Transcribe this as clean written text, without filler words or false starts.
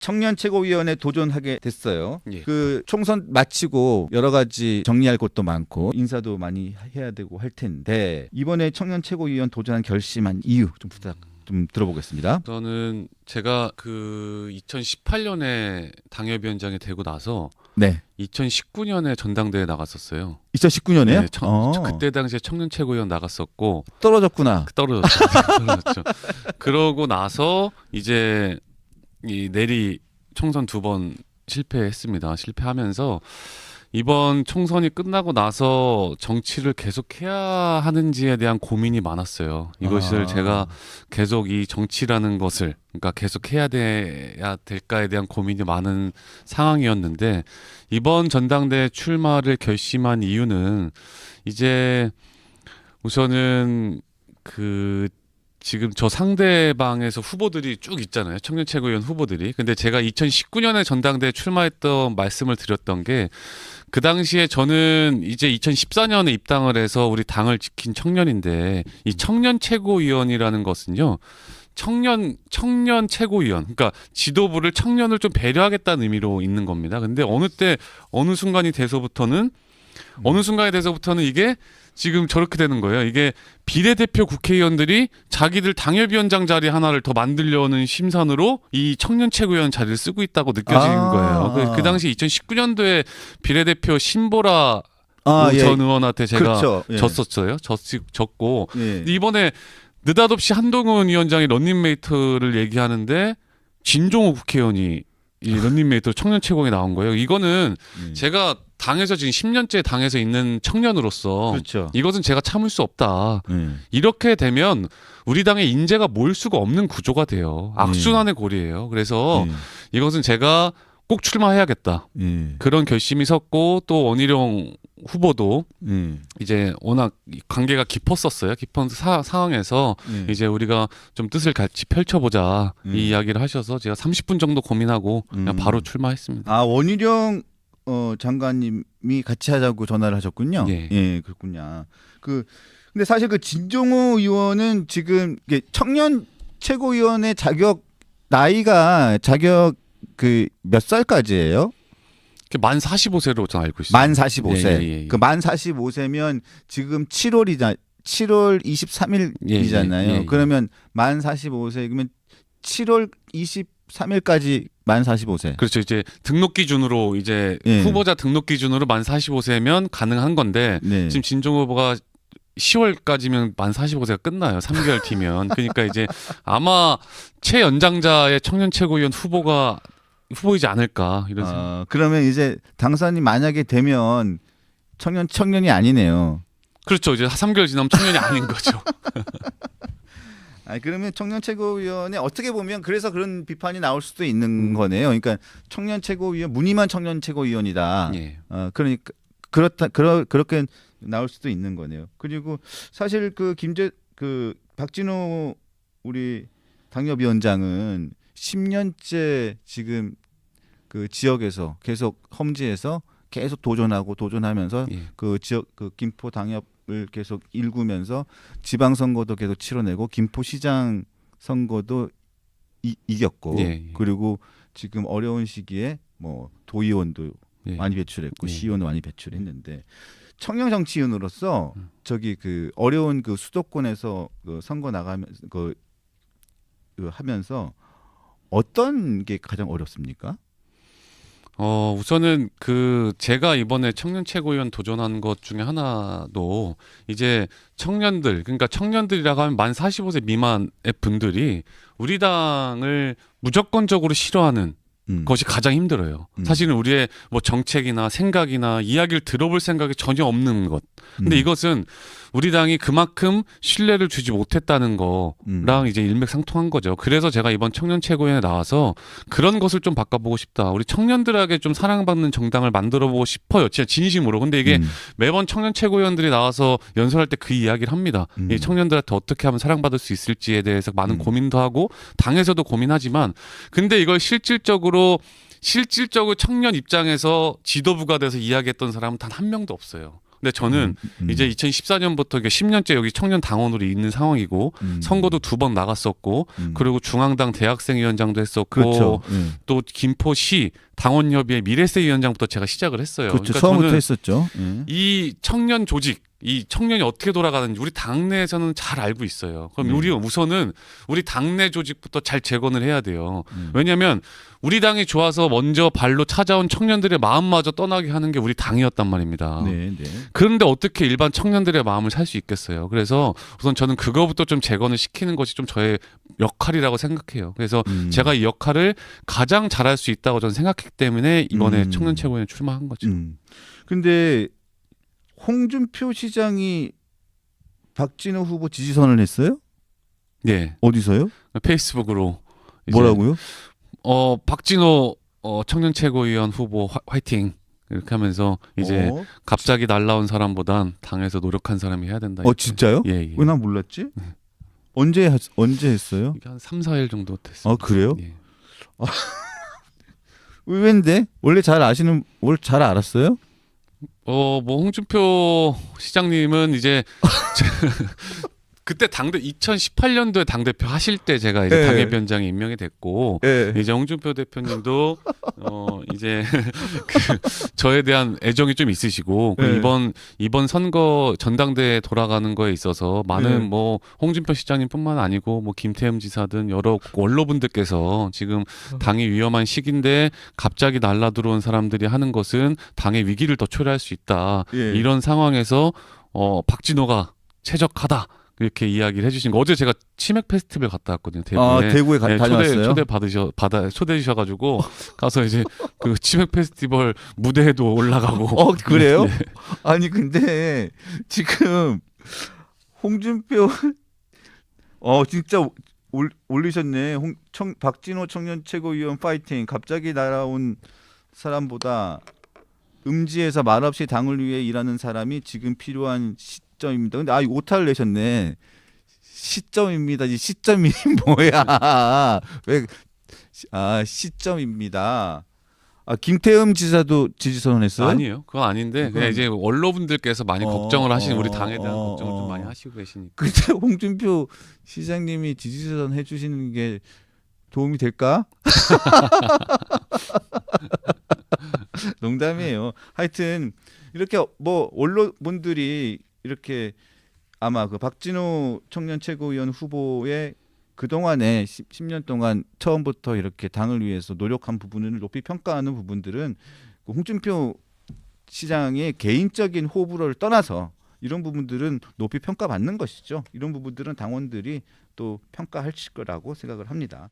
청년 최고위원에 도전하게 됐어요. 예. 그 총선 마치고 여러 가지 정리할 것도 많고 인사도 많이 해야 되고 할 텐데 이번에 청년 최고위원 도전한 결심한 이유 좀 부탁 좀 들어보겠습니다. 저는 제가 그 2018년에 당협위원장이 되고 나서 네. 2019년에 전당대회 나갔었어요. 2019년에요? 네, 그때 당시에 청년 최고위원 나갔었고 떨어졌구나. 떨어졌죠. 떨어졌죠. 그러고 나서 이제 이 내리 총선 2번 실패했습니다. 실패하면서 이번 총선이 끝나고 나서 정치를 계속해야 하는지에 대한 고민이 많았어요. 이것을 제가 계속 이 정치라는 것을 그러니까 계속해야 돼야 될까에 대한 고민이 많은 상황이었는데 이번 전당대회 출마를 결심한 이유는 이제 우선은 그 지금 저 상대방에서 후보들이 쭉 있잖아요. 청년 최고위원 후보들이. 근데 제가 2019년에 전당대회 출마했던 말씀을 드렸던 게 그 당시에 저는 이제 2014년에 입당을 해서 우리 당을 지킨 청년인데 이 청년 최고위원이라는 것은요. 청년 최고위원. 그러니까 지도부를 청년을 좀 배려하겠다는 의미로 있는 겁니다. 근데 어느 순간에 돼서부터는 이게 지금 저렇게 되는 거예요. 이게 비례대표 국회의원들이 자기들 당협위원장 자리 하나를 더 만들려는 심산으로 이 청년 최고위원 자리를 쓰고 있다고 느껴지는 거예요. 그 당시 2019년도에 비례대표 신보라 전 의원한테 제가 그렇죠. 예. 졌었어요. 졌고 예. 이번에 느닷없이 한동훈 위원장이 런닝메이트를 얘기하는데 진종호 국회의원이 이 런닝메이트 청년 최고위원에 나온 거예요. 이거는 제가 당에서 지금 10년째 당에서 있는 청년으로서 그렇죠. 이것은 제가 참을 수 없다. 이렇게 되면 우리 당의 인재가 모일 수가 없는 구조가 돼요. 악순환의 고리예요. 그래서 이것은 제가 꼭 출마해야겠다. 그런 결심이 섰고 또 원희룡 후보도 이제 워낙 관계가 깊었었어요. 깊은 상황에서 이제 우리가 좀 뜻을 같이 펼쳐보자 이 이야기를 하셔서 제가 30분 정도 고민하고 그냥 바로 출마했습니다. 아 원희룡 장관님이 같이 하자고 전화를 하셨군요. 예. 예, 그렇군요. 근데 사실 그 진종호 의원은 지금 이게 청년 최고위원의 나이가 자격 몇 살까지예요? 만 45세로 저는 알고 있습니다. 만 45세. 예. 그 만 45세면 지금 7월 23일이잖아요. 예. 그러면 만 45세면 7월 23일까지 만 45세. 그렇죠. 이제 등록 기준으로 이제 후보자 등록 기준으로 만 45세면 가능한 건데 지금 진종호 후보가 10월까지면 만 45세가 끝나요. 3개월 뒤면. 그러니까 이제 아마 최연장자의 청년 최고위원 후보이지 않을까 이런 생각. 그러면 이제 당선이 만약에 되면 청년이 아니네요. 그렇죠. 이제 3개월 지나면 청년이 아닌 거죠. 그러면 청년 최고위원회 어떻게 보면 그래서 그런 비판이 나올 수도 있는 거네요. 그러니까 청년 최고위원 무늬만 청년 최고위원이다. 그러니까 그렇게 나올 수도 있는 거네요. 그리고 사실 박진호 우리 당협위원장은 10년째 지금 그 지역에서 계속 험지에서 계속 도전하면서 그 지역 김포 당협을 계속 일구면서 지방선거도 계속 치러내고 김포시장 선거도 이겼고 그리고 지금 어려운 시기에 뭐 도의원도 많이 배출했고 시의원도 많이 배출했는데 청년 정치인으로서 저기 그 어려운 그 수도권에서 그 선거 나가면서 하면서 어떤 게 가장 어렵습니까? 우선은 제가 이번에 청년 최고위원 도전한 것 중에 하나도 이제 그러니까 청년들이라고 하면 만 45세 미만의 분들이 우리 당을 무조건적으로 싫어하는 것이 가장 힘들어요. 사실은 우리의 뭐 정책이나 생각이나 이야기를 들어볼 생각이 전혀 없는 것. 근데 이것은 우리 당이 그만큼 신뢰를 주지 못했다는 거랑 이제 일맥상통한 거죠. 그래서 제가 이번 청년 최고위원회 나와서 그런 것을 좀 바꿔보고 싶다. 우리 청년들에게 좀 사랑받는 정당을 만들어보고 싶어요. 진짜 진심으로. 근데 이게 매번 청년 최고위원들이 나와서 연설할 때 그 이야기를 합니다. 이 청년들한테 어떻게 하면 사랑받을 수 있을지에 대해서 많은 고민도 하고 당에서도 고민하지만 근데 이걸 실질적으로 청년 입장에서 지도부가 돼서 이야기했던 사람은 단 한 명도 없어요. 근데 저는 이제 2014년부터 10년째 여기 청년 당원으로 있는 상황이고 선거도 2번 나갔었고 그리고 중앙당 대학생위원장도 했었고 그렇죠. 또 김포시 당원협의회 미래세위원장부터 제가 시작을 했어요. 그렇죠. 그러니까 처음부터 저는 했었죠. 이 청년 조직, 이 청년이 어떻게 돌아가는지 우리 당내에서는 잘 알고 있어요. 그럼 우리 우선은 우리 당내 조직부터 잘 재건을 해야 돼요. 왜냐하면 우리 당이 좋아서 먼저 발로 찾아온 청년들의 마음마저 떠나게 하는 게 우리 당이었단 말입니다. 네, 네. 그런데 어떻게 일반 청년들의 마음을 살 수 있겠어요. 그래서 우선 저는 그거부터 좀 재건을 시키는 것이 좀 저의 역할이라고 생각해요. 그래서 제가 이 역할을 가장 잘할 수 있다고 저는 생각했기 때문에 이번에 청년 최고위원에 출마한 거죠. 근데 홍준표 시장이 박진호 후보 지지선을 했어요? 네. 어디서요? 페이스북으로 이제 뭐라고요? 박진호 청년 최고위원 후보 화이팅 이렇게 하면서 이제 갑자기 날라온 사람보단 당에서 노력한 사람이 해야 된다. 이렇게. 진짜요? 예. 왜 난 몰랐지? 언제 했어요? 이게 한 3, 4일 정도 됐습니다. 그래요? 예. 의외인데 원래 잘 알았어요? 뭐 홍준표 시장님은 이제 그때 2018년도에 당대표 하실 때 제가 이제 당협위원장에 임명이 됐고 이제 홍준표 대표님도 이제 저에 대한 애정이 좀 있으시고 이번 선거 전당대회 돌아가는 거에 있어서 많은 뭐 홍준표 시장님뿐만 아니고 뭐 김태흠 지사 등 여러 원로분들께서 지금 당이 위험한 시기인데 갑자기 날라 들어온 사람들이 하는 것은 당의 위기를 더 초래할 수 있다. 이런 상황에서 박진호가 최적하다. 이렇게 이야기를 해주신 거. 어제 제가 치맥 페스티벌 갔다 왔거든요. 대구에. 대구에 다녀왔어요? 초대 주셔가지고 가서 이제 그 치맥 페스티벌 무대에도 올라가고. 그래요? 네. 아니 근데 지금 홍준표 진짜 올리셨네. 박진호 청년 최고위원 파이팅. 갑자기 날아온 사람보다 음지에서 말없이 당을 위해 일하는 사람이 지금 필요한 시점입니다. 근데 오타를 내셨네. 시점입니다. 이 시점이 뭐야? 왜 시점입니다. 김태흠 지사도 지지선언 했어요? 아니에요. 그건 아닌데 그냥 이제 원로분들께서 많이 걱정을 하시는 우리 당에 대한 걱정을 좀 많이 하시고 계시니까. 근데 홍준표 시장님이 지지선 해주시는 게 도움이 될까? 농담이에요. 하여튼 이렇게 뭐 언론분들이 이렇게 아마 그 박진호 청년 최고위원 후보의 그동안에 10년 동안 처음부터 이렇게 당을 위해서 노력한 부분을 높이 평가하는 부분들은 그 홍준표 시장의 개인적인 호불호를 떠나서 이런 부분들은 높이 평가받는 것이죠. 이런 부분들은 당원들이 또 평가하실 거라고 생각을 합니다.